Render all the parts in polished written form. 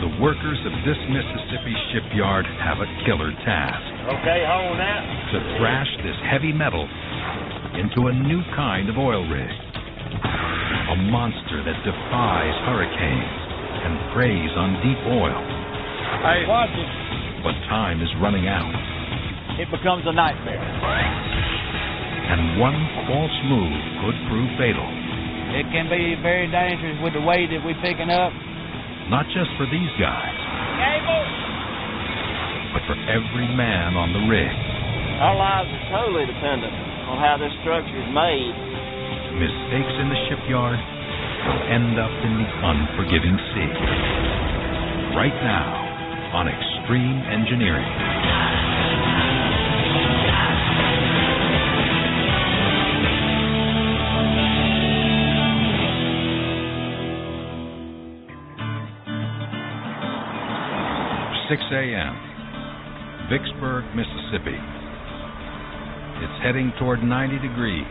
The workers of this Mississippi shipyard have a killer task. Okay, hold that. To thrash this heavy metal into a new kind of oil rig. A monster that defies hurricanes and preys on deep oil. Hey, watch it. But time is running out. It becomes a nightmare. And one false move could prove fatal. It can be very dangerous with the weight that we're picking up. Not just for these guys, Cable! but for every man on the rig. Our lives are totally dependent on how this structure is made. Mistakes in the shipyard will end up in the unforgiving sea. Right now on Extreme Engineering. 6 a.m., Vicksburg, Mississippi. It's heading toward 90 degrees.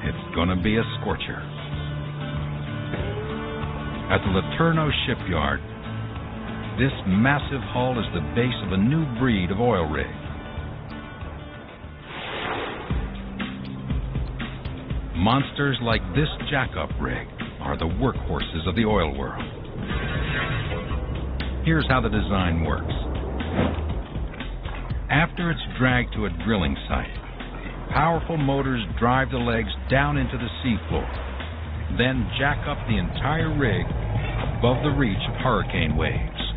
It's going to be a scorcher. At the Laterno shipyard, this massive hull is the base of a new breed of oil rig. Monsters like this jackup rig are the workhorses of the oil world. Here's how the design works. After it's dragged to a drilling site, powerful motors drive the legs down into the seafloor, then jack up the entire rig above the reach of hurricane waves.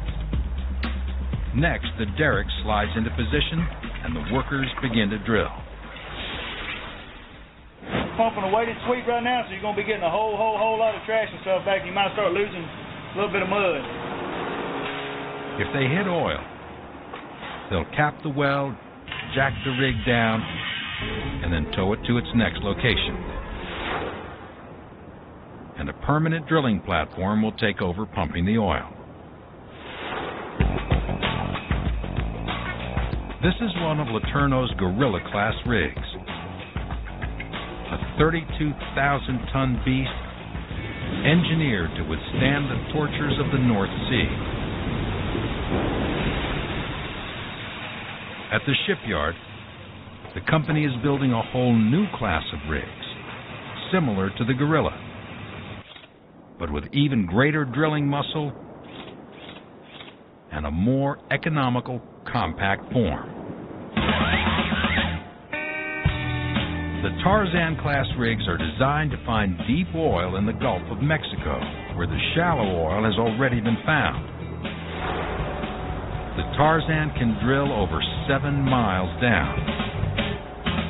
Next, the derrick slides into position and the workers begin to drill. Pumping a weighted sweep right now, so you're going to be getting a whole lot of trash and stuff back. You might start losing a little bit of mud. If they hit oil, they'll cap the well, jack the rig down, and then tow it to its next location. And a permanent drilling platform will take over pumping the oil. This is one of Laterno's Gorilla-class rigs. A 32,000-ton beast engineered to withstand the tortures of the North Sea. At the shipyard, the company is building a whole new class of rigs, similar to the Gorilla, but with even greater drilling muscle and a more economical, compact form. The Tarzan-class rigs are designed to find deep oil in the Gulf of Mexico, where the shallow oil has already been found. The Tarzan can drill over 7 miles down,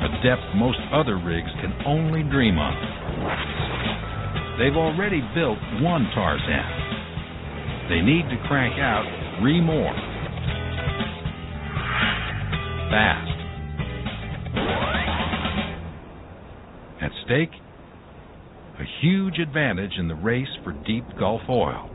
a depth most other rigs can only dream of. They've already built one Tarzan. They need to crank out 3 more. Fast. At stake, a huge advantage in the race for deep Gulf oil.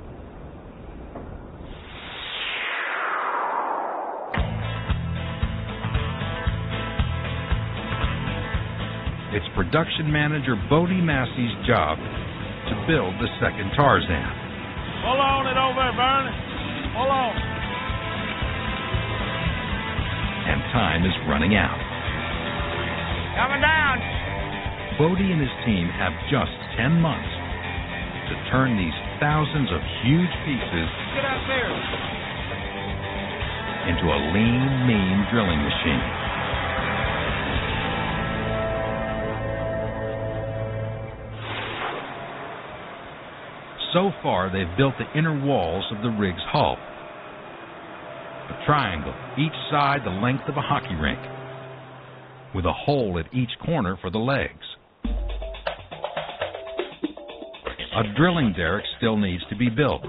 It's production manager Bodie Massey's job to build the second Tarzan. Hold on it over there, Bernie. Hold on. And time is running out. Coming down. Bodie and his team have just 10 months to turn these thousands of huge pieces Get out there. into a lean, mean drilling machine. So far, they've built the inner walls of the rig's hull. A triangle, each side the length of a hockey rink, with a hole at each corner for the legs. A drilling derrick still needs to be built,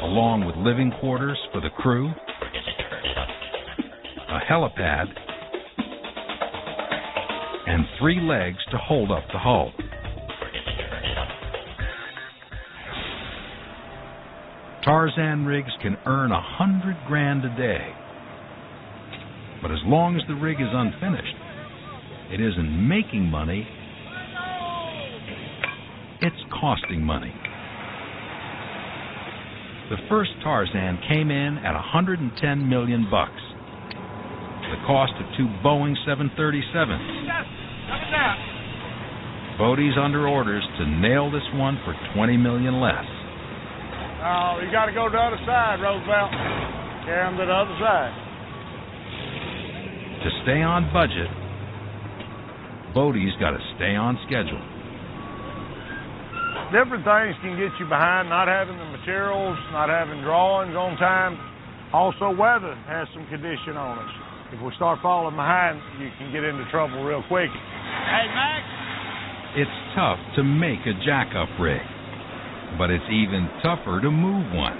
along with living quarters for the crew, a helipad, and 3 legs to hold up the hull. Tarzan rigs can earn $100,000 a day, but as long as the rig is unfinished, it isn't making money, it's costing money. The first Tarzan came in at $110 million. The cost of 2 Boeing 737s. Bodie's under orders to nail this one for $20 million less. Oh, you got to go to the other side, Roosevelt. Carry them to the other side. To stay on budget, Bodie's got to stay on schedule. Different things can get you behind, not having the materials, not having drawings on time. Also, weather has some condition on us. If we start falling behind, you can get into trouble real quick. Hey, Max. It's tough to make a jack-up rig, but it's even tougher to move one.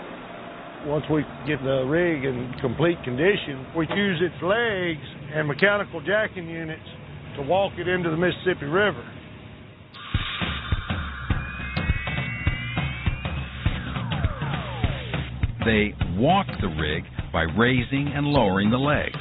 Once we get the rig in complete condition, we use its legs and mechanical jacking units to walk it into the Mississippi River. They walk the rig by raising and lowering the legs.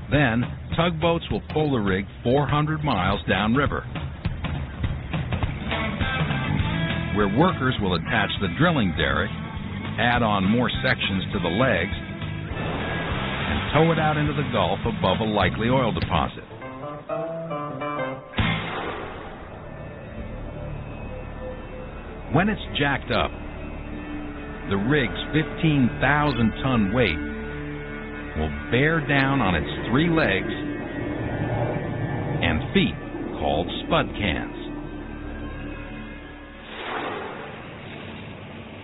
Then, tugboats will pull the rig 400 miles downriver, where workers will attach the drilling derrick, add on more sections to the legs, and tow it out into the Gulf above a likely oil deposit. When it's jacked up, the rig's 15,000-ton weight will bear down on its 3 legs and feet called spud cans.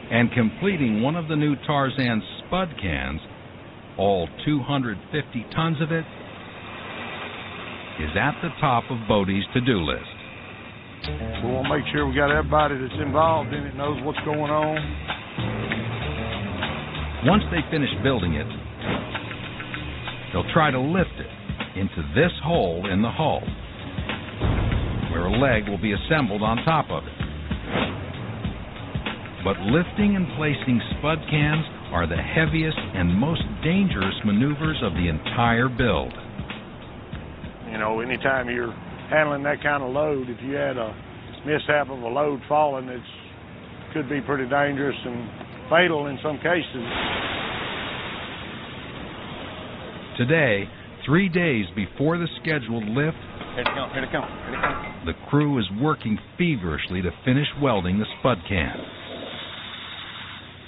And completing one of the new Tarzan's spud cans, all 250 tons of it, is at the top of Bodie's to-do list. We want to make sure we got everybody that's involved in it knows what's going on. Once they finish building it, they'll try to lift it into this hole in the hull, where a leg will be assembled on top of it. But lifting and placing spud cans are the heaviest and most dangerous maneuvers of the entire build. You know, anytime you're handling that kind of load, if you had a mishap of a load falling, it could be pretty dangerous and fatal in some cases. Today, 3 days before the scheduled lift, Here they come, here they come, here they come. the crew is working feverishly to finish welding the spud can.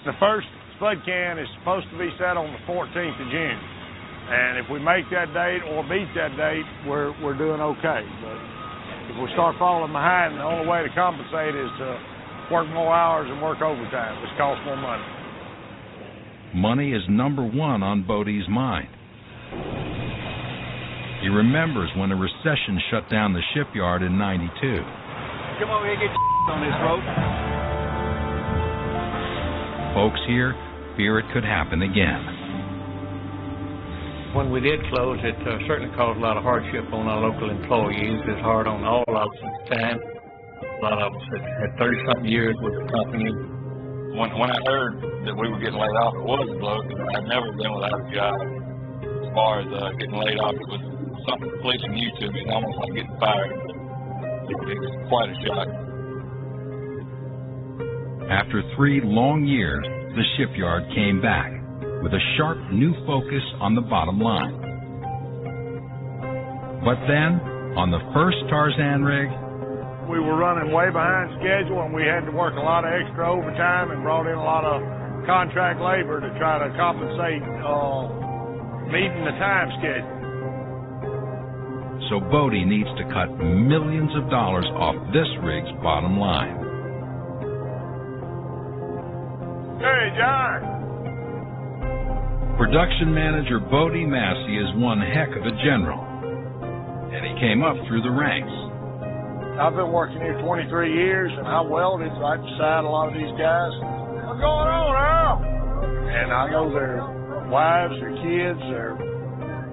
The first spud can is supposed to be set on the 14th of June. And if we make that date or beat that date, we're doing okay. But if we start falling behind, the only way to compensate is to work more hours and work overtime, which costs more money. Money is number one on Bodie's mind. He remembers when a recession shut down the shipyard in '92. Come over here, get on this rope. Folks here fear it could happen again. When we did close, it certainly caused a lot of hardship on our local employees. It was hard on all of us at the time. A lot of us had 30-something years with the company. When I heard that we were getting laid off, it was a blow because I'd never been without a job. As far as getting laid off, it was something completely new to me. It's almost like getting fired. It was quite a shock. After 3 long years, the shipyard came back with a sharp new focus on the bottom line. But then, on the first Tarzan rig, We were running way behind schedule, and we had to work a lot of extra overtime and brought in a lot of contract labor to try to compensate meeting the time schedule. so Bodie needs to cut millions of dollars off this rig's bottom line. Hey, John. Production manager Bodie Massey is one heck of a general, and he came up through the ranks. I've been working here 23 years, and I welded right beside a lot of these guys. What's going on, Earl? And I know their wives, their kids,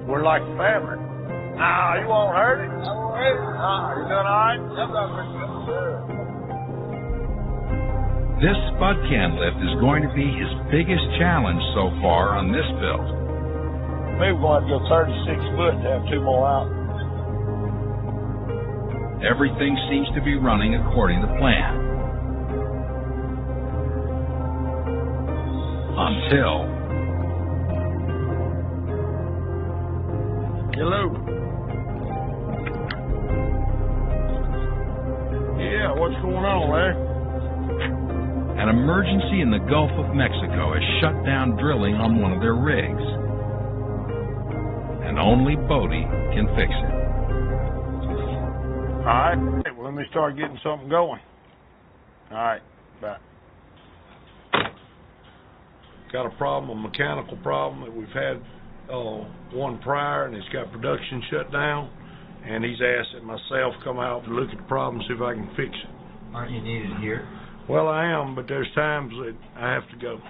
we're like family. Nah, you won't hurt it. I won't hurt it. You doing all right? Yep, I'm good. This spud can lift is going to be his biggest challenge so far on this build. Maybe we're going to go 36 foot to have 2 more out. Everything seems to be running according to plan. Until... Hello. Yeah, what's going on, Larry? An emergency in the Gulf of Mexico has shut down drilling on one of their rigs. And only Bodie can fix it. All right, well, let me start getting something going. All right, bye. Got a problem, a mechanical problem that we've had one prior, and it's got production shut down, and he's asked that myself come out to look at the problem, see if I can fix it. Aren't you needed here? Well, I am, but there's times that I have to go.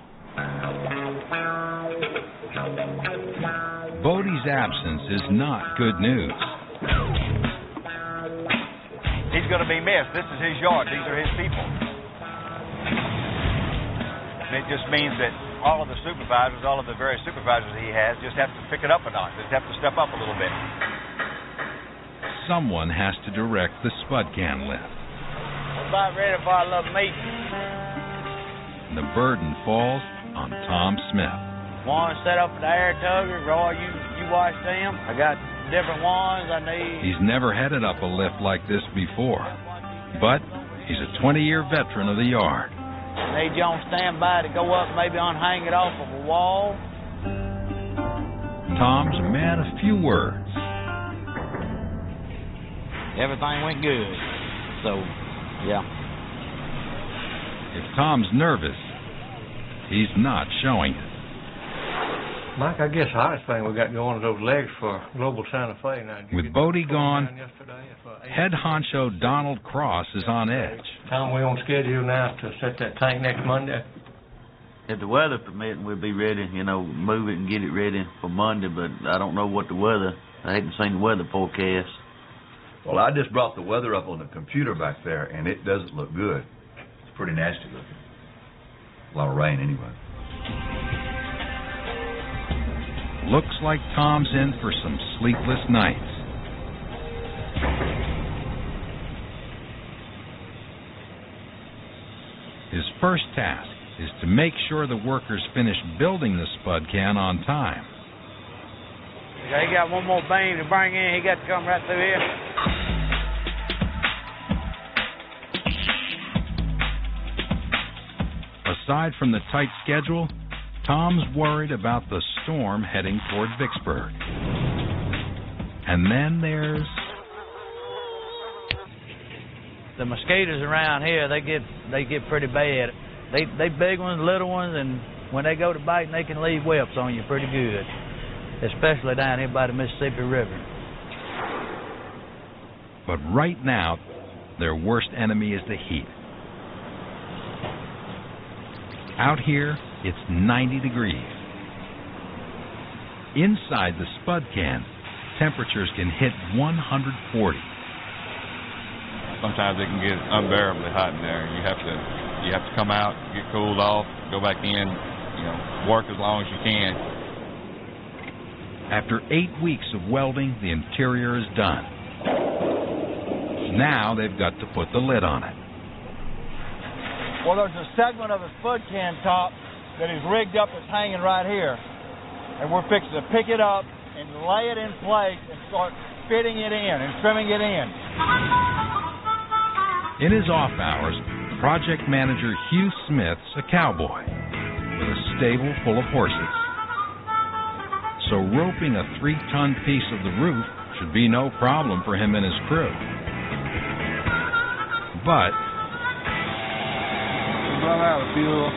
Bodie's absence is not good news. He's going to be missed. This is his yard. These are his people. And it just means that all of the supervisors, all of the various supervisors he has, just have to pick it up a notch. Just have to step up a little bit. Someone has to direct the spud can lift. We're about ready for our little meeting. The burden falls on Tom Smith. Want to set up the air tuggers, Roy, you watch them? I got different ones I need. He's never headed up a lift like this before, but he's a 20-year veteran of the yard. Need you on standby to go up, maybe unhang it off of a wall. Tom's a man of few words. Everything went good, so, yeah. If Tom's nervous, he's not showing it. Mike, I guess the hottest thing we got going is those legs for Global Santa Fe. Now, with Bodie gone, head honcho Donald Cross is on edge. Tom, we're on schedule now to set that tank next Monday. If the weather permitting, we'll be ready, move it and get it ready for Monday, but I don't know what I haven't seen the weather forecast. Well, I just brought the weather up on the computer back there, and it doesn't look good. It's pretty nasty looking. A lot of rain anyway. Looks like Tom's in for some sleepless nights. His first task is to make sure the workers finish building the spud can on time. He got one more beam to bring in. He got to come right through here. Aside from the tight schedule, Tom's worried about the storm heading toward Vicksburg. And then there's... The mosquitoes around here, they get pretty bad. They big ones, little ones, and when they go to biting, they can leave webs on you pretty good, especially down here by the Mississippi River. But right now, their worst enemy is the heat. Out here, it's 90 degrees. Inside the spud can, temperatures can hit 140. Sometimes it can get unbearably hot in there. You have to come out, get cooled off, go back in, work as long as you can. After 8 weeks of welding, the interior is done. Now they've got to put the lid on it. Well, there's a segment of the spud can top that is rigged up that's hanging right here. And we're fixing to pick it up and lay it in place and start fitting it in and trimming it in. In his off hours, project manager Hugh Smith's a cowboy with a stable full of horses. So roping a 3-ton piece of the roof should be no problem for him and his crew. But Run out of fuel.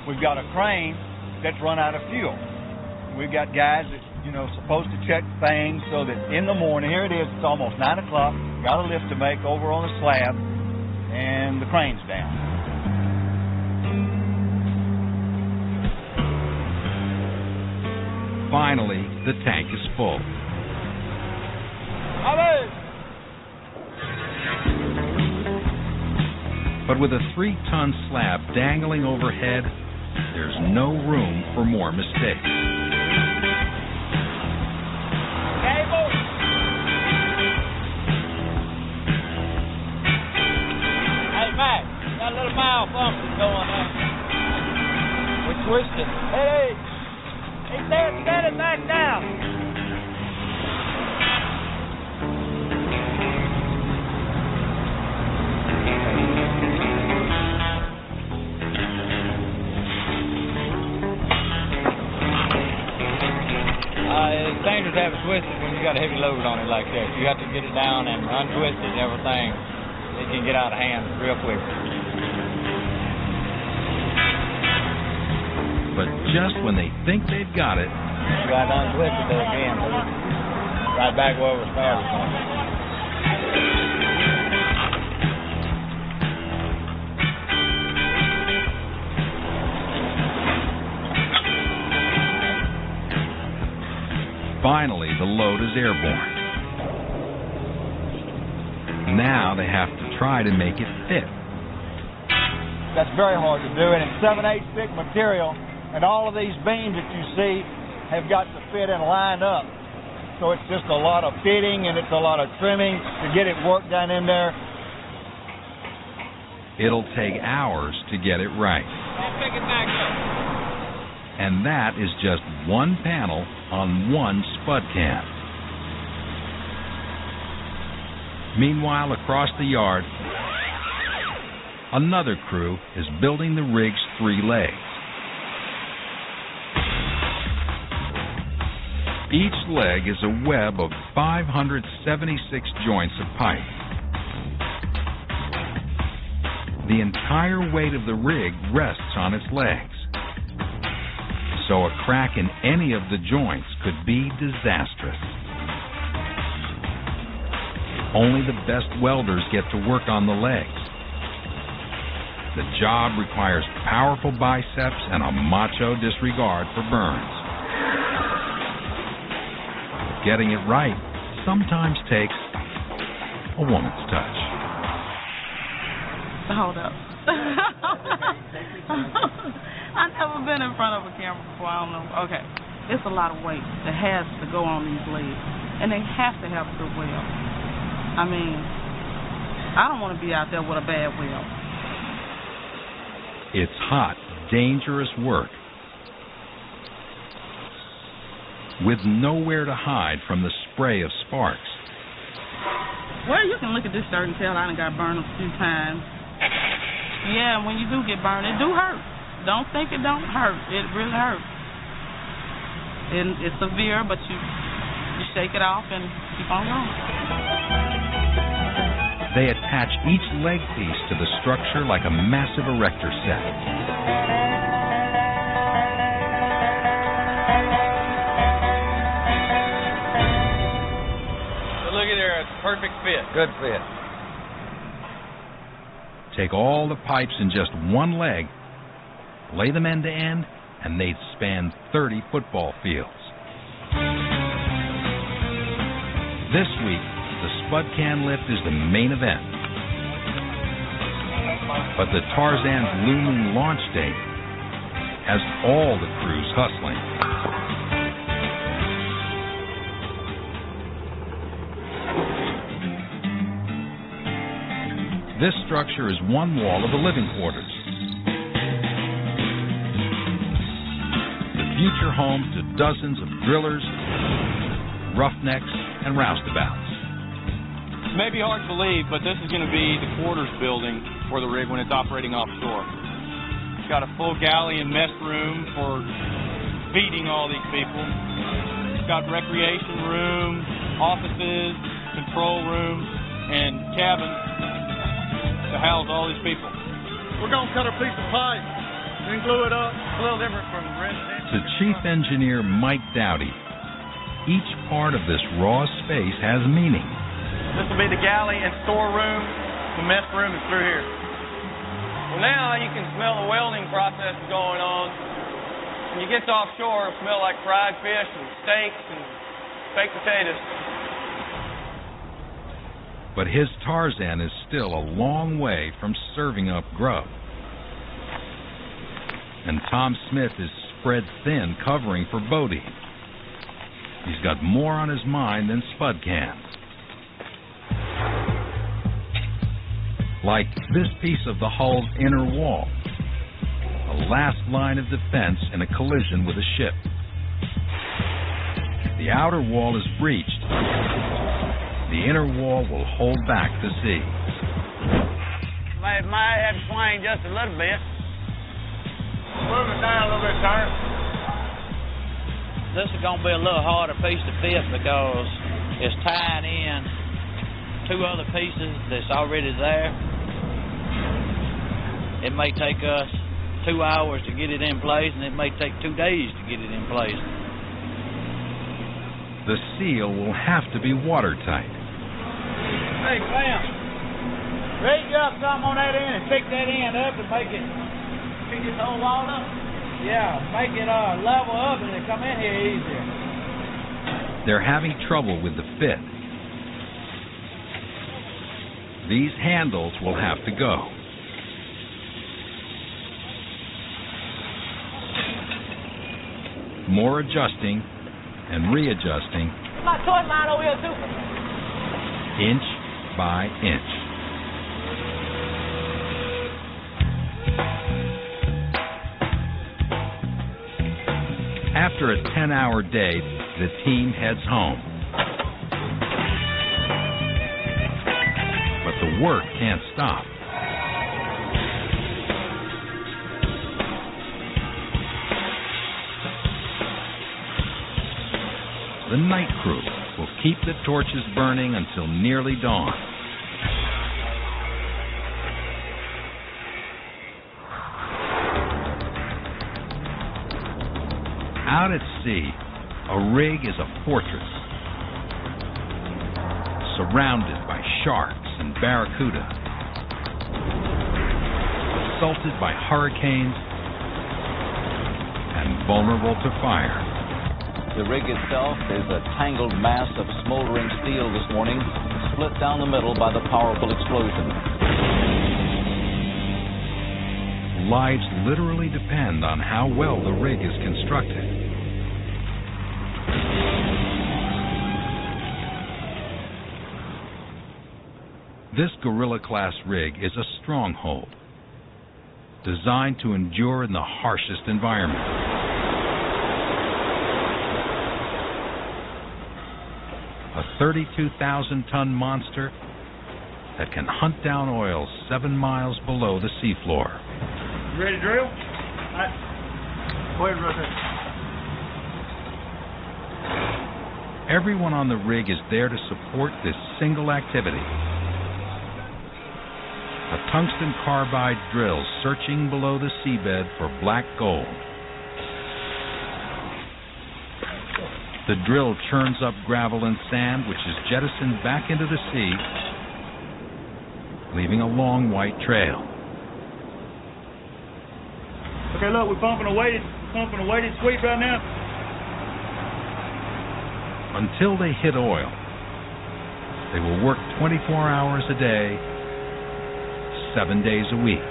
We've got a crane that's run out of fuel. We've got guys that, supposed to check things so that in the morning, here it is, it's almost 9 o'clock, got a lift to make over on the slab, and the crane's down. Finally, the tank is full. But with a 3-ton slab dangling overhead, there's no room for more mistakes. Cable! Hey, Matt, got a little malfunction going on. We're twisted. Hey! He's there, set it back down. It's dangerous to have it twisted when you got a heavy load on it like that. You have to get it down and untwist it and everything. It can get out of hand real quick. But just when they think they've got it, you got to untwist it again. Right back where we started from. finally the load is airborne. Now they have to try to make it fit. That's very hard to do, and it's 7/8 thick material, and all of these beams that you see have got to fit and line up. So it's just a lot of fitting and it's a lot of trimming to get it worked down in there. It'll take hours to get it right. Pick it back up. And that is just one panel on one spud can. Meanwhile, across the yard, another crew is building the rig's 3 legs. Each leg is a web of 576 joints of pipe. The entire weight of the rig rests on its legs, so a crack in any of the joints could be disastrous. Only the best welders get to work on the legs. The job requires powerful biceps and a macho disregard for burns. But getting it right sometimes takes a woman's touch. Hold up. I've never been in front of a camera before. I don't know. Okay. It's a lot of weight that has to go on these legs. And they have to have a good weld. I mean, I don't want to be out there with a bad weld. It's hot, dangerous work. With nowhere to hide from the spray of sparks. Well, you can look at this shirt and tell I done got burned a few times. Yeah, when you do get burned, it do hurt. Don't think it don't hurt. It really hurts. And it's severe, but you shake it off and keep on going. They attach each leg piece to the structure like a massive erector set. So look at there, it's a perfect fit. Good fit. Take all the pipes in just one leg, lay them end to end, and they'd span 30 football fields. This week, the spud can lift is the main event. But the Tarzan's looming launch date has all the crews hustling. This structure is one wall of the living quarters. The future home to dozens of drillers, roughnecks, and roustabouts. It may be hard to believe, but this is going to be the quarters building for the rig when it's operating offshore. It's got a full galley and mess room for feeding all these people. It's got recreation rooms, offices, control rooms, and cabins to house all these people. We're going to cut a piece of pipe We can glue it up. It's a little different from residential. To Chief Engineer Mike Dowdy, each part of this raw space has meaning. This will be the galley and storeroom. The mess room is through here. Well, now you can smell the welding process going on. When you get to offshore, it'll smell like fried fish and steaks and baked potatoes. But his Tarzan is still a long way from serving up grub. And Tom Smith is spread thin covering for Bodie. He's got more on his mind than spud cans. Like this piece of the hull's inner wall, the last line of defense in a collision with a ship. If the outer wall is breached, the inner wall will hold back the sea. Might have to swing just a little bit. Move it down a little bit, Turner. This is going to be a little harder piece to fit because it's tying in two other pieces that's already there. It may take us 2 hours to get it in place, and it may take 2 days to get it in place. The seal will have to be watertight. Hey, Clem, raise up something on that end and pick that end up and pick this whole wall up. Yeah, make it level up and it come in here easier. They're having trouble with the fit. These handles will have to go. More adjusting and readjusting. My toy line over here too. Inch by inch. After a 10-hour day, the team heads home. But the work can't stop. The night crew will keep the torches burning until nearly dawn. Out at sea, a rig is a fortress, surrounded by sharks and barracuda, assaulted by hurricanes, and vulnerable to fire. The rig itself is a tangled mass of smoldering steel this morning, split down the middle by the powerful explosion. Lives literally depend on how well the rig is constructed. This Gorilla-class rig is a stronghold, designed to endure in the harshest environment. A 32,000-ton monster that can hunt down oil 7 miles below the seafloor. You ready to drill? All right. Go ahead and rotate. Everyone on the rig is there to support this single activity. A tungsten carbide drill searching below the seabed for black gold. The drill churns up gravel and sand, which is jettisoned back into the sea, leaving a long white trail. Okay, look, we're pumping a weighted sweep right now. Until they hit oil, they will work 24 hours a day, 7 days a week.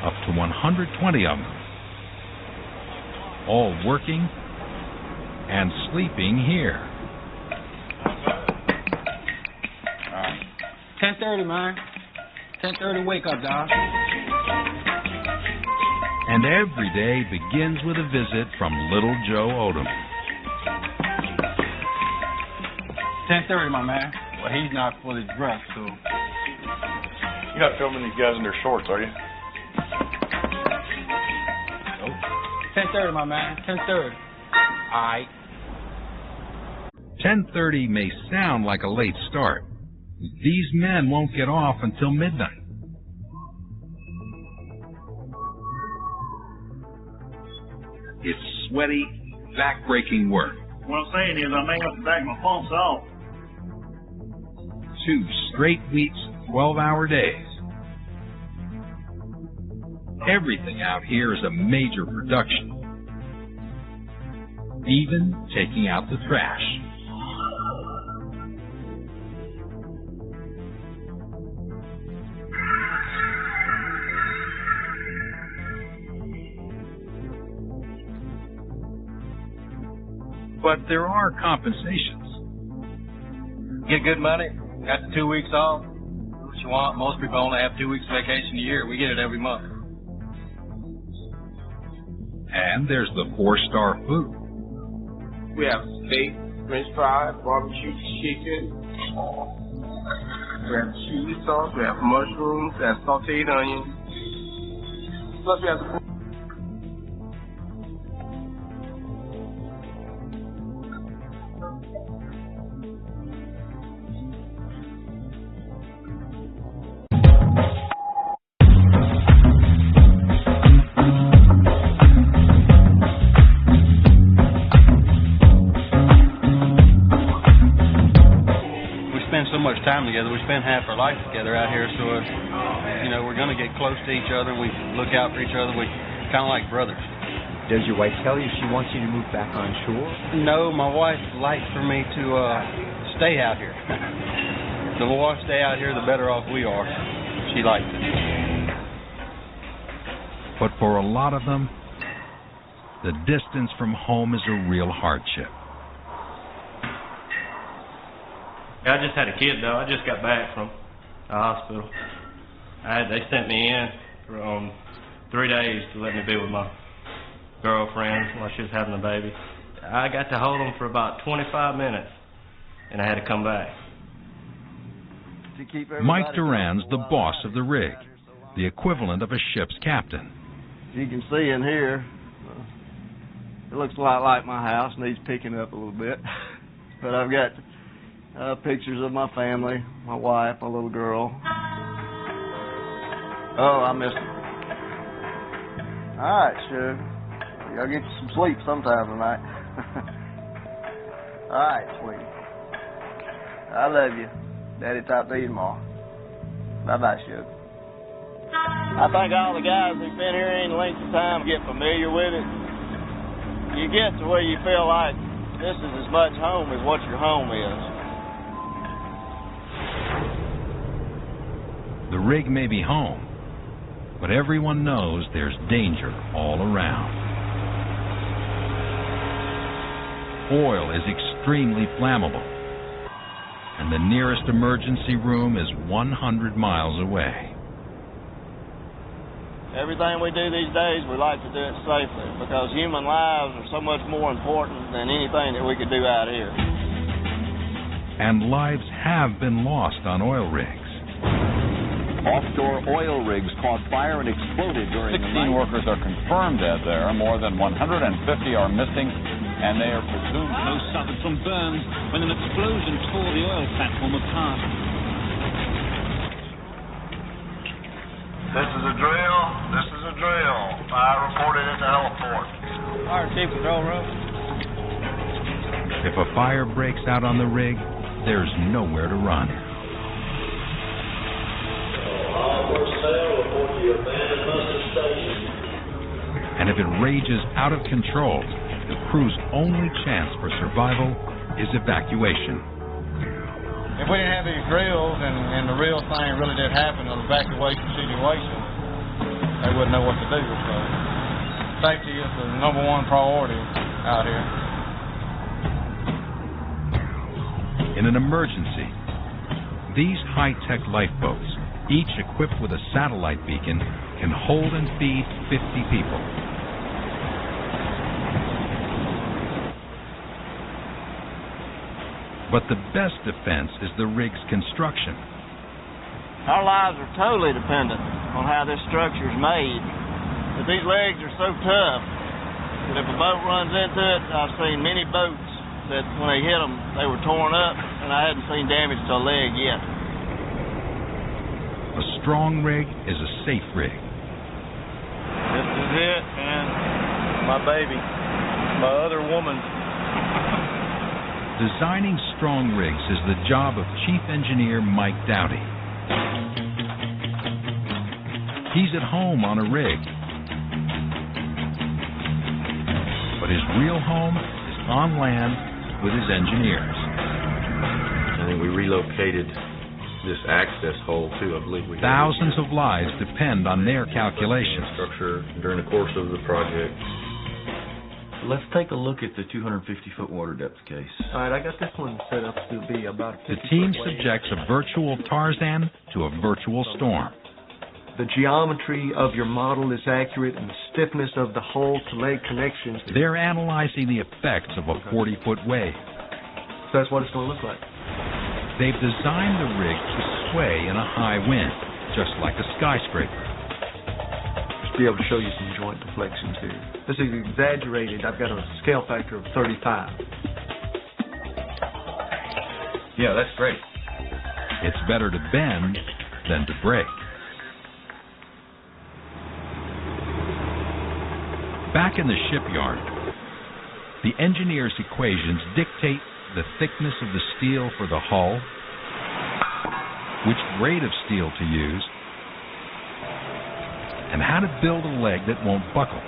Up to 120 of them. All working and sleeping here. 10:30, man. 10:30, wake up, dog. And every day begins with a visit from Little Joe Odom. 10:30, my man. Well, he's not fully dressed, so. You're not filming these guys in their shorts, are you? 10:30, my man. 10:30. All right. 10:30 may sound like a late start. These men won't get off until midnight. It's sweaty, back-breaking work. What I'm saying is I may have to back my pumps off. 2 straight weeks, 12-hour days. Everything out here is a major production. Even taking out the trash. But there are compensations. Get good money, got the 2 weeks off, do what you want. Most people only have 2 weeks vacation a year. We get it every month. And there's the 4-star food. We have steak, french fries, barbecue chicken. We have cheese sauce, we have mushrooms, and sauteed onions. Plus we have the time together. We spend half our life together out here, so we're going to get close to each other. We look out for each other. We kind of like brothers. Does your wife tell you she wants you to move back on shore? No, my wife likes for me to stay out here. The more I stay out here, the better off we are. She likes it. But for a lot of them, the distance from home is a real hardship. I just had a kid, though. I just got back from the hospital. They sent me in for 3 days to let me be with my girlfriend while she was having a baby. I got to hold them for about 25 minutes, and I had to come back. Mike Duran's the boss of the rig, the equivalent of a ship's captain. You can see in here, it looks a lot like my house, needs picking up a little bit. But I've got pictures of my family, my wife, my little girl. Oh, I missed it. All right, Suge. You gotta get you some sleep sometime tonight. All right, sweetie. I love you. Daddy talk to you tomorrow. Bye-bye, Suge. I think all the guys who've been here any length of time get familiar with it. You get to where you feel like this is as much home as what your home is. The rig may be home, but everyone knows there's danger all around. Oil is extremely flammable, and the nearest emergency room is 100 miles away. Everything we do these days, we like to do it safely, because human lives are so much more important than anything that we could do out here. And lives have been lost on oil rigs. Offshore oil rigs caught fire and exploded during the night. 16 workers are confirmed dead there. More than 150 are missing, and they are presumed. Those suffered from burns when an explosion tore the oil platform apart. This is a drill. This is a drill. Fire reported at the heliport. Fire chief control room. If a fire breaks out on the rig, there's nowhere to run. And if it rages out of control, the crew's only chance for survival is evacuation. If we didn't have these drills and the real thing really did happen, an evacuation situation, they wouldn't know what to do. So safety is the #1 priority out here. In an emergency, these high-tech lifeboats, each equipped with a satellite beacon, can hold and feed 50 people. But the best defense is the rig's construction. Our lives are totally dependent on how this structure is made. But these legs are so tough that if a boat runs into it, I've seen many boats that when they hit them, they were torn up, and I hadn't seen damage to a leg yet. A strong rig is a safe rig. This is it, man. My baby. My other woman. Designing strong rigs is the job of Chief Engineer Mike Dowdy. He's at home on a rig, but his real home is on land with his engineers. I think we relocated this access hole too. I believe we Thousands of lives depend on their calculations. Structure during the course of the project. Let's take a look at the 250-foot water depth case. All right, I got this one set up to be about a 50-foot The team wave. subjects a virtual Tarzan to a virtual storm. The geometry of your model is accurate and the stiffness of the hull to leg connections. They're analyzing the effects of a 40-foot wave. So that's what it's going to look like. They've designed the rig to sway in a high wind, just like a skyscraper. Be able to show you some joint deflections here. This is exaggerated. I've got a scale factor of 35. Yeah, that's great. It's better to bend than to break. Back in the shipyard, the engineer's equations dictate the thickness of the steel for the hull, which grade of steel to use, and how to build a leg that won't buckle.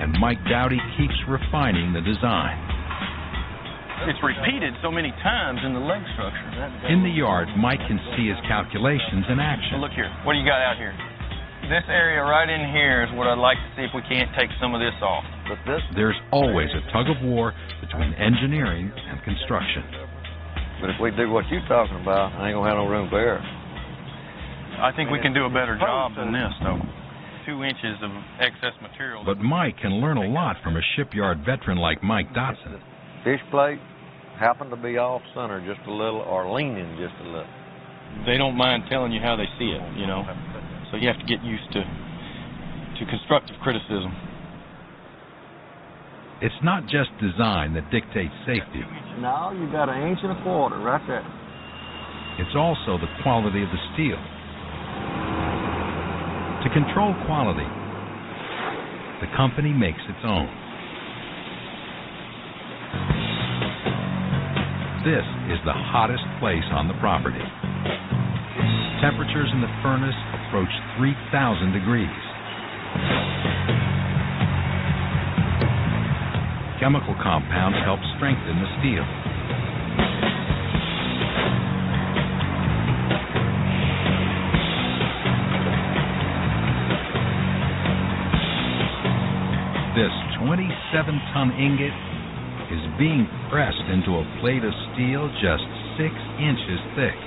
And Mike Dowdy keeps refining the design. It's repeated so many times in the leg structure. In the yard, Mike can see his calculations in action. Look here. What do you got out here? This area right in here is what I'd like to see if we can't take some of this off. But this, There's always a tug of war between engineering and construction. but if we do what you're talking about, I ain't gonna have no room for error. I think we can do a better job than this, though. 2 inches of excess material. But Mike can learn a lot from a shipyard veteran like Mike Dotson. Fish plate happened to be off center just a little or leaning just a little. They don't mind telling you how they see it, you know. So you have to get used to constructive criticism. It's not just design that dictates safety. Now you got 1.25 inches right there. It's also the quality of the steel. To control quality, the company makes its own. This is the hottest place on the property. Temperatures in the furnace approach 3,000 degrees. Chemical compounds help strengthen the steel. This 27-ton ingot is being pressed into a plate of steel just 6 inches thick.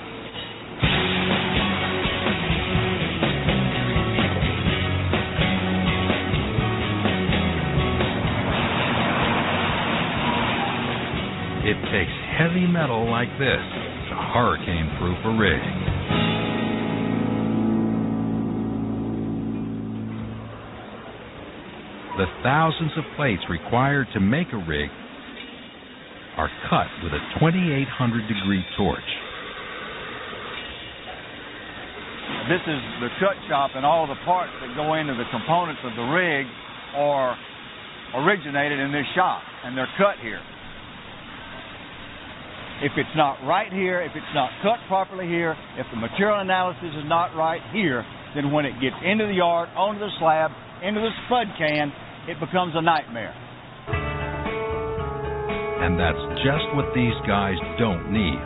It takes heavy metal like this to hurricane-proof a rig. The thousands of plates required to make a rig are cut with a 2,800-degree torch. This is the cut shop, and all the parts that go into the components of the rig are originated in this shop, and they're cut here. If it's not right here, if it's not cut properly here, if the material analysis is not right here, then when it gets into the yard, onto the slab, into the spud can, it becomes a nightmare. And that's just what these guys don't need.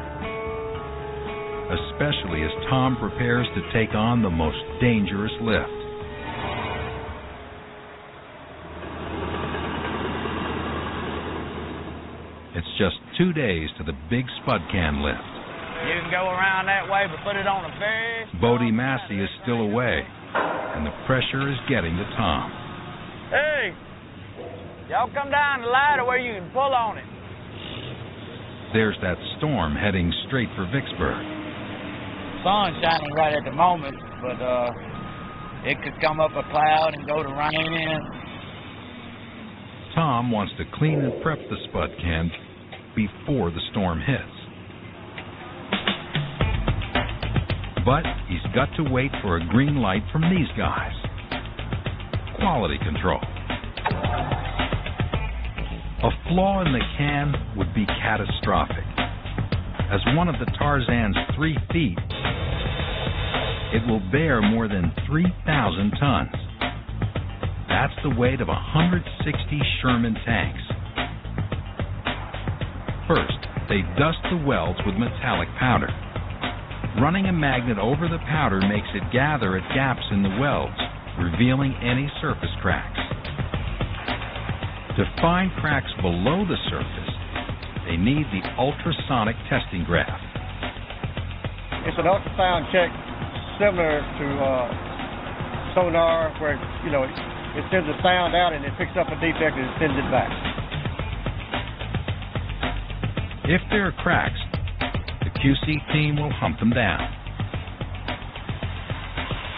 Especially as Tom prepares to take on the most dangerous lift. It's just 2 days to the big spud can lift. You can go around that way, but put it on a very... Bodie Massey is still away, and the pressure is getting to Tom. Hey! Y'all come down the ladder where you can pull on it. There's that storm heading straight for Vicksburg. Sun's shining right at the moment, but it could come up a cloud and go to raining. Tom wants to clean and prep the spud can before the storm hits. But he's got to wait for a green light from these guys. Quality control. A flaw in the can would be catastrophic. As one of the Tarzan's 3 feet, it will bear more than 3,000 tons. That's the weight of 160 Sherman tanks. First, they dust the welds with metallic powder. Running a magnet over the powder makes it gather at gaps in the welds, revealing any surface cracks. To find cracks below the surface, they need the ultrasonic testing graph. It's an ultrasound check similar to sonar, where it sends a sound out and it picks up a defect and it sends it back. If there are cracks, the QC team will hunt them down.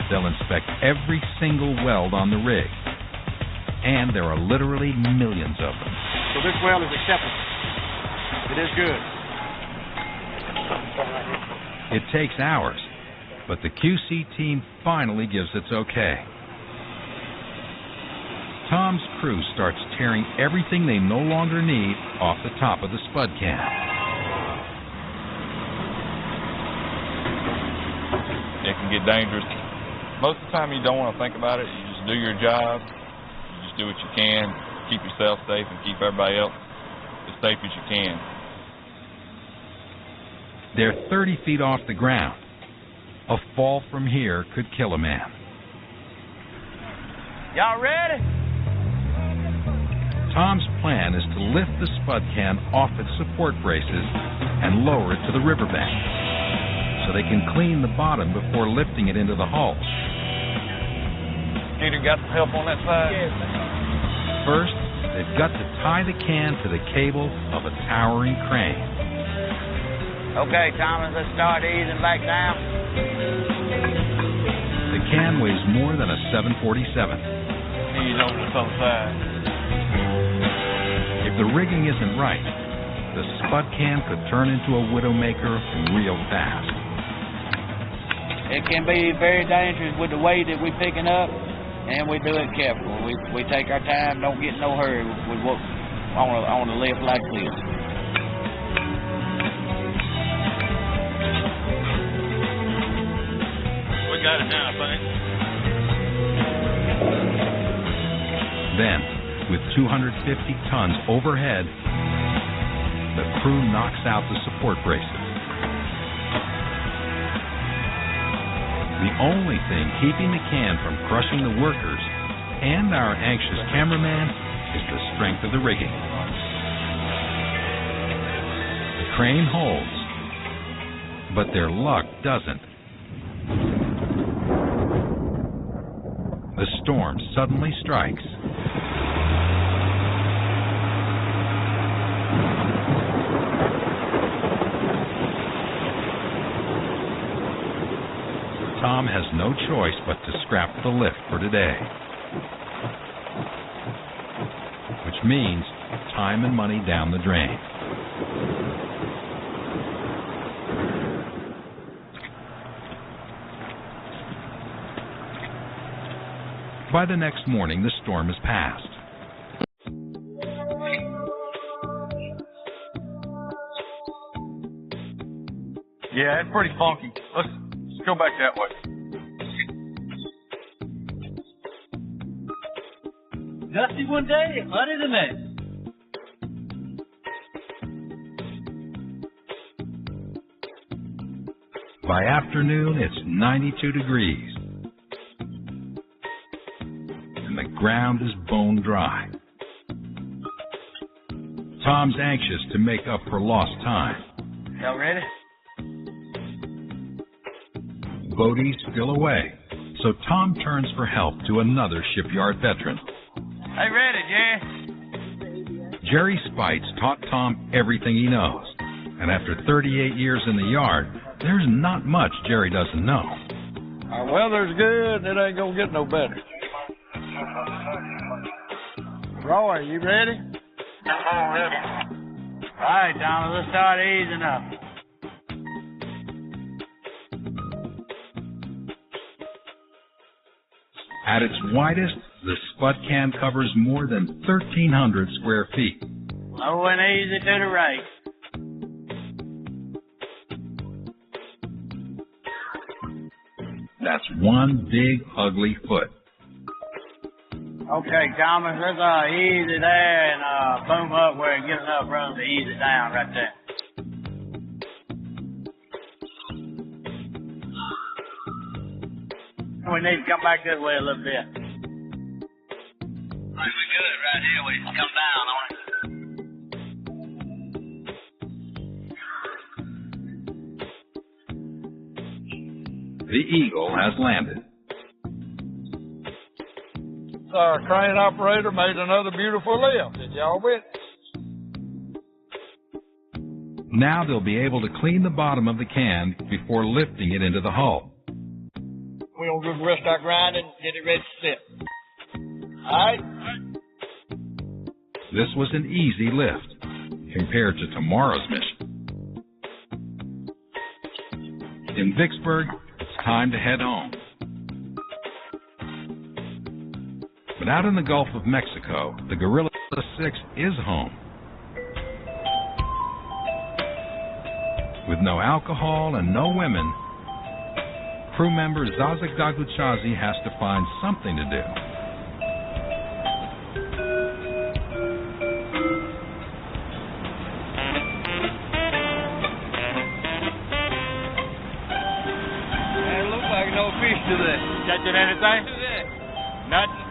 They'll inspect every single weld on the rig, and there are literally millions of them. So this weld is acceptable. It is good. It takes hours, but the QC team finally gives its okay. Tom's crew starts tearing everything they no longer need off the top of the spud can. It can get dangerous. Most of the time you don't want to think about it. You just do your job. You just do what you can, keep yourself safe and keep everybody else as safe as you can. They're 30 feet off the ground. A fall from here could kill a man. Y'all ready? Tom's plan is to lift the spud can off its support braces and lower it to the riverbank so they can clean the bottom before lifting it into the hull. Peter, got some help on that side? Yes. First, they've got to tie the can to the cable of a towering crane. Okay, Thomas, let's start easing back down. The can weighs more than a 747. Ease over to some side. If the rigging isn't right, the spud can could turn into a widowmaker real fast. It can be very dangerous with the weight that we're picking up, and we do it careful. We take our time, don't get in no hurry with what on a lift like this. We got it now, I think. Then, with 250 tons overhead, the crew knocks out the support braces. The only thing keeping the can from crushing the workers and our anxious cameraman is the strength of the rigging. The crane holds, but their luck doesn't. The storm suddenly strikes. Tom has no choice but to scrap the lift for today, which means time and money down the drain. By the next morning, the storm has passed. Yeah, it's pretty funky. Let's go back that way. Dusty one day, honey the next. By afternoon, it's 92 degrees. And the ground is bone dry. Tom's anxious to make up for lost time. Y'all ready? Boaties still away, so Tom turns for help to another shipyard veteran. Hey, ready, Jerry? Jerry Spites taught Tom everything he knows, and after 38 years in the yard, there's not much Jerry doesn't know. Our weather's good, it ain't gonna get no better. Roy, you ready? I'm ready. All right, Thomas, let's start easing up. At its widest, the spud can covers more than 1,300 square feet. Low and easy to the race. That's one big, ugly foot. Okay, Thomas, let's ease it there and boom up where it gives enough room to ease it down right there. We need to come back this way a little bit. Right, we're good right here. We just come down on it. The Eagle has landed. Our crane operator made another beautiful lift. Did y'all witness? Now they'll be able to clean the bottom of the can before lifting it into the hull. We'll just rest our grinding, get it ready to sit. All right? This was an easy lift compared to tomorrow's mission. In Vicksburg, it's time to head home. But out in the Gulf of Mexico, the Gorilla 6 is home. With no alcohol and no women, crew member Zazek Daguchazi has to find something to do. It looks like no fish today. Catching anything? Nothing?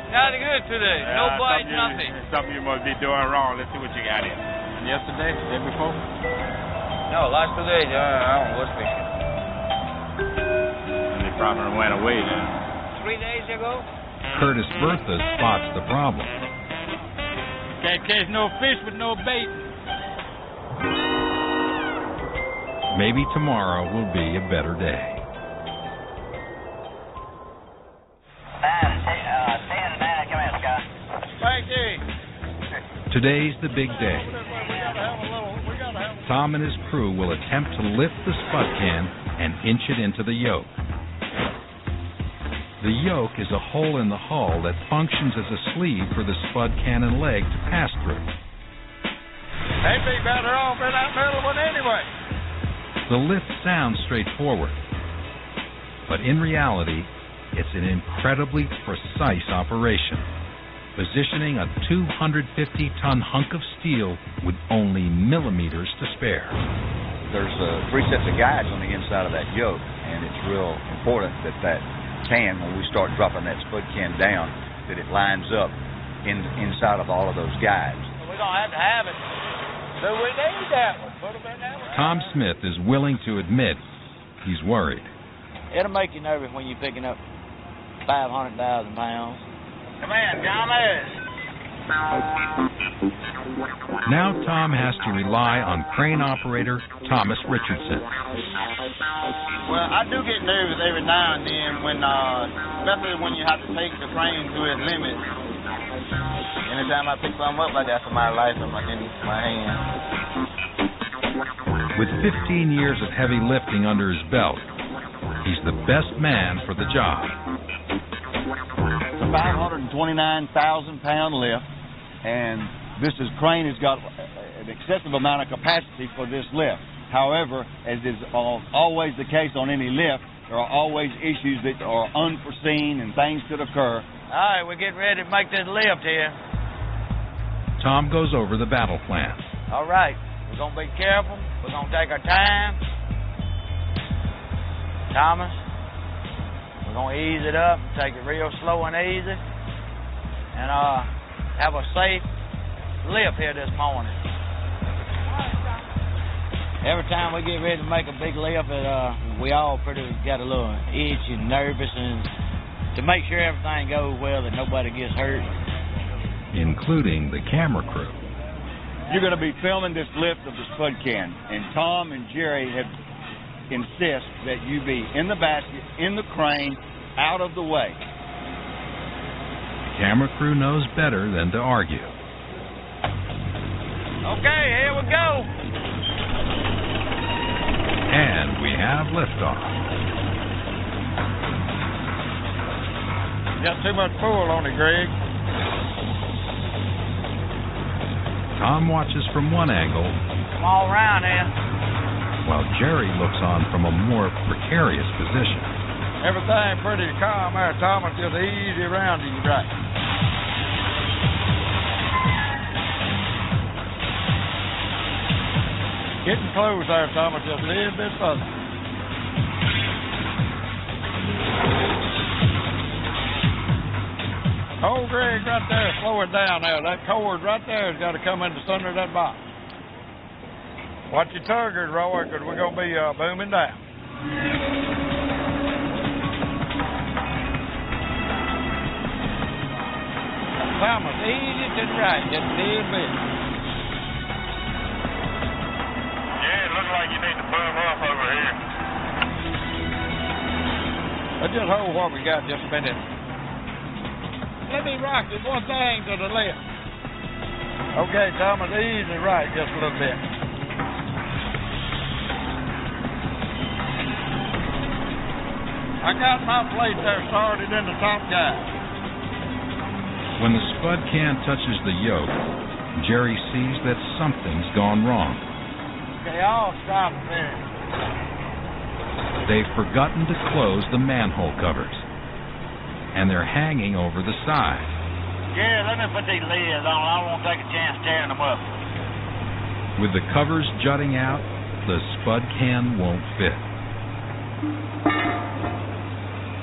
Nothing good today. No bite, nothing. Something you must be doing wrong. Let's see what you got in. Yesterday? Day before? No, last 2 days, I was fishing. And they probably went away then. 3 days ago? Curtis Bertha spots the problem. Can't catch no fish with no bait. Maybe tomorrow will be a better day. Today's the big day. Tom and his crew will attempt to lift the spud can and inch it into the yoke. The yoke is a hole in the hull that functions as a sleeve for the spud can and leg to pass through. They'd be better off in that middle one anyway. The lift sounds straightforward, but in reality, it's an incredibly precise operation, positioning a 250-ton hunk of steel with only millimeters to spare. There's 3 sets of guides on the inside of that yoke, and it's real important that that can, when we start dropping that spud can down, that it lines up inside of all of those guides. We're going to have it. So we need that one. Put them in that one. Tom Smith is willing to admit he's worried. It'll make you nervous when you're picking up 500,000 pounds. Come in, Thomas. Now Tom has to rely on crane operator Thomas Richardson. Well, I do get nervous every now and then when, especially when you have to take the crane to its limits. Anytime I pick something up like that for my life, I'm like in my hand. With 15 years of heavy lifting under his belt, he's the best man for the job. 529,000-pound lift, and this crane has got an excessive amount of capacity for this lift. However, as is always the case on any lift, there are always issues that are unforeseen and things could occur. All right, we're getting ready to make this lift here. Tom goes over the battle plan. All right, we're going to be careful. We're going to take our time. Thomas, we're going to ease it up, take it real slow and easy, and have a safe lift here this morning. Every time we get ready to make a big lift, we all pretty got a little itchy and nervous, and to make sure everything goes well, that nobody gets hurt. Including the camera crew. You're going to be filming this lift of the spud can, and Tom and Jerry have insist that you be in the basket, in the crane, out of the way. The camera crew knows better than to argue. Okay, here we go. And we have liftoff. Got too much pull on it, Greg. Tom watches from one angle, Come all around here. while Jerry looks on from a more precarious position. Everything pretty calm there, Thomas. Just easy around you, right? Getting close there, Thomas. Just a little bit further. Hold Greg right there. Slow it down there. That cord right there has got to come in the center of that box. Watch your tuggers, Roy, because we're going to be booming down. Thomas, easy to the right, just a little bit. Yeah, it looks like you need to boom up over here. Let's just hold what we got just a minute. Let me rock it one thing to the left. Okay, Thomas, easy right just a little bit. I got my plate there started in the top guide. When the spud can touches the yoke, Jerry sees that something's gone wrong. Okay, I'll stop there. They've forgotten to close the manhole covers, and they're hanging over the side. Yeah, let me put these lids on. I won't take a chance tearing them up. With the covers jutting out, the spud can won't fit.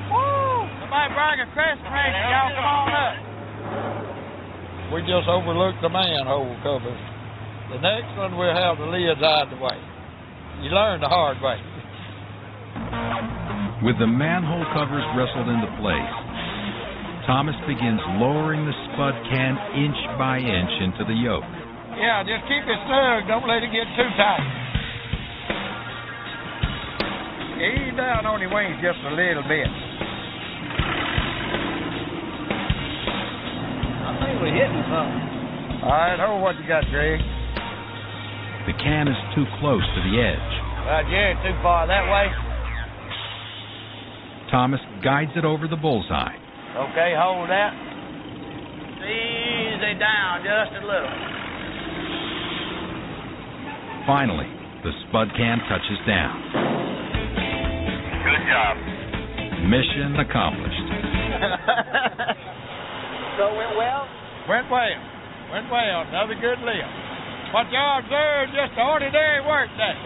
Woo! Somebody bring a crescent ring. Y'all come on up. We just overlooked the manhole covers. The next one we'll have the lids out of the way. You learn the hard way. With the manhole covers wrestled into place, Thomas begins lowering the spud can inch by inch into the yoke. Yeah, just keep it snug. Don't let it get too tight. Ease down on your wings just a little bit. I think we're hitting something. All right, hold what you got, Greg. The can is too close to the edge. Well, Jerry, too far that way. Thomas guides it over the bullseye. Okay, hold that. Easy down just a little. Finally, the spud can touches down. Good job. Mission accomplished. So it went well? Went well. Went well. Another good lift. What you observed, just an ordinary work day.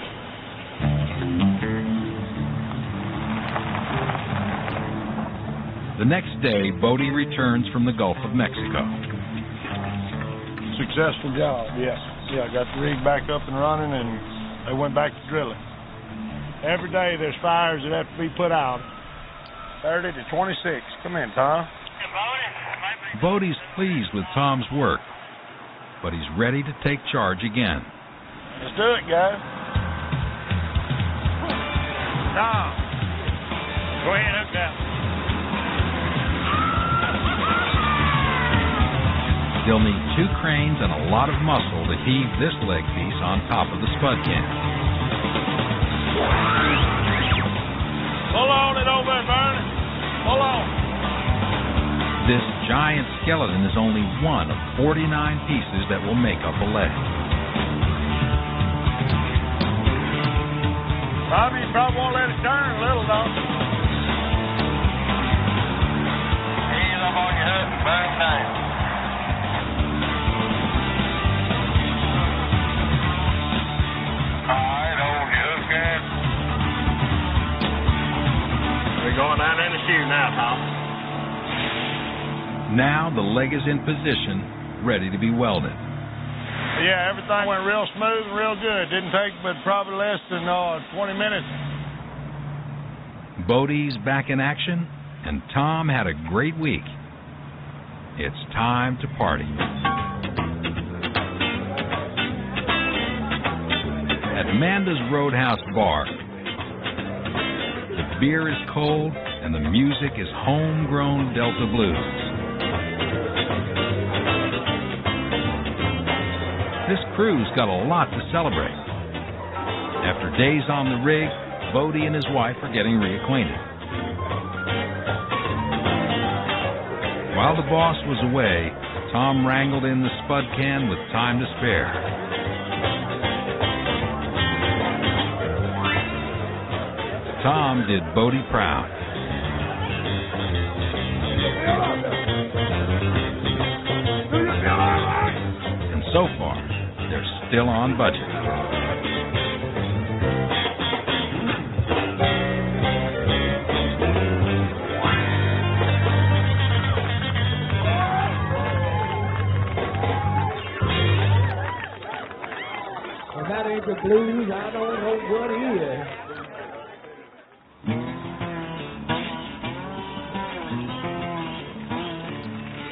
The next day, Bodie returns from the Gulf of Mexico. Successful job, yes. Yeah, got the rig back up and running, and they went back to drilling. Every day there's fires that have to be put out. 30 to 26. Come in, Tom. Bodie's pleased with Tom's work, but he's ready to take charge again. Let's do it, guys. Tom, go ahead and hook that. They'll need 2 cranes and a lot of muscle to heave this leg piece on top of the spud can. Pull on it over there, Bernie. Pull on. This giant skeleton is only one of 49 pieces that will make up a leg. Bobby, you probably won't let it turn a little, though. Ease up on your hook and boom down. We're going down in the chute now, Tom. Now the leg is in position, ready to be welded. Yeah, everything went real smooth and real good. Didn't take but probably less than 20 minutes. Bodie's back in action, and Tom had a great week. It's time to party. At Manda's Roadhouse Bar, the beer is cold and the music is homegrown Delta blues. This crew's got a lot to celebrate. After days on the rig, Bodie and his wife are getting reacquainted. While the boss was away, Tom wrangled in the spud can with time to spare. Tom did Bodie proud. And so far, they're still on budget. If that ain't the blues, I don't know what is.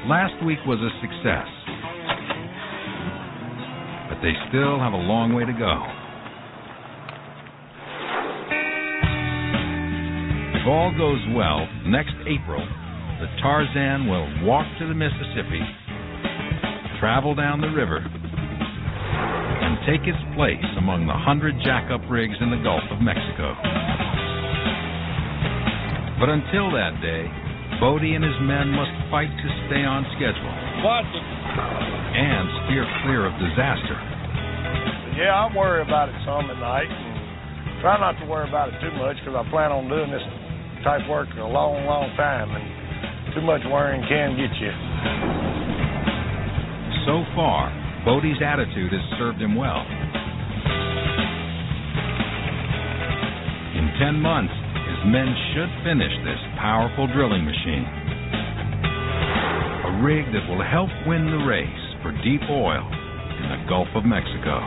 Last week was a success, but they still have a long way to go. If all goes well, next April, the Tarzan will walk to the Mississippi, travel down the river, and take its place among the 100 jackup rigs in the Gulf of Mexico. But until that day, Bodie and his men must fight to stay on schedule. Watch it. And steer clear of disaster. Yeah, I worry about it some at night, and try not to worry about it too much because I plan on doing this type work for a long, long time, and too much worrying can get you. So far, Bodie's attitude has served him well. In 10 months, his men should finish this powerful drilling machine. A rig that will help win the race for deep oil in the Gulf of Mexico.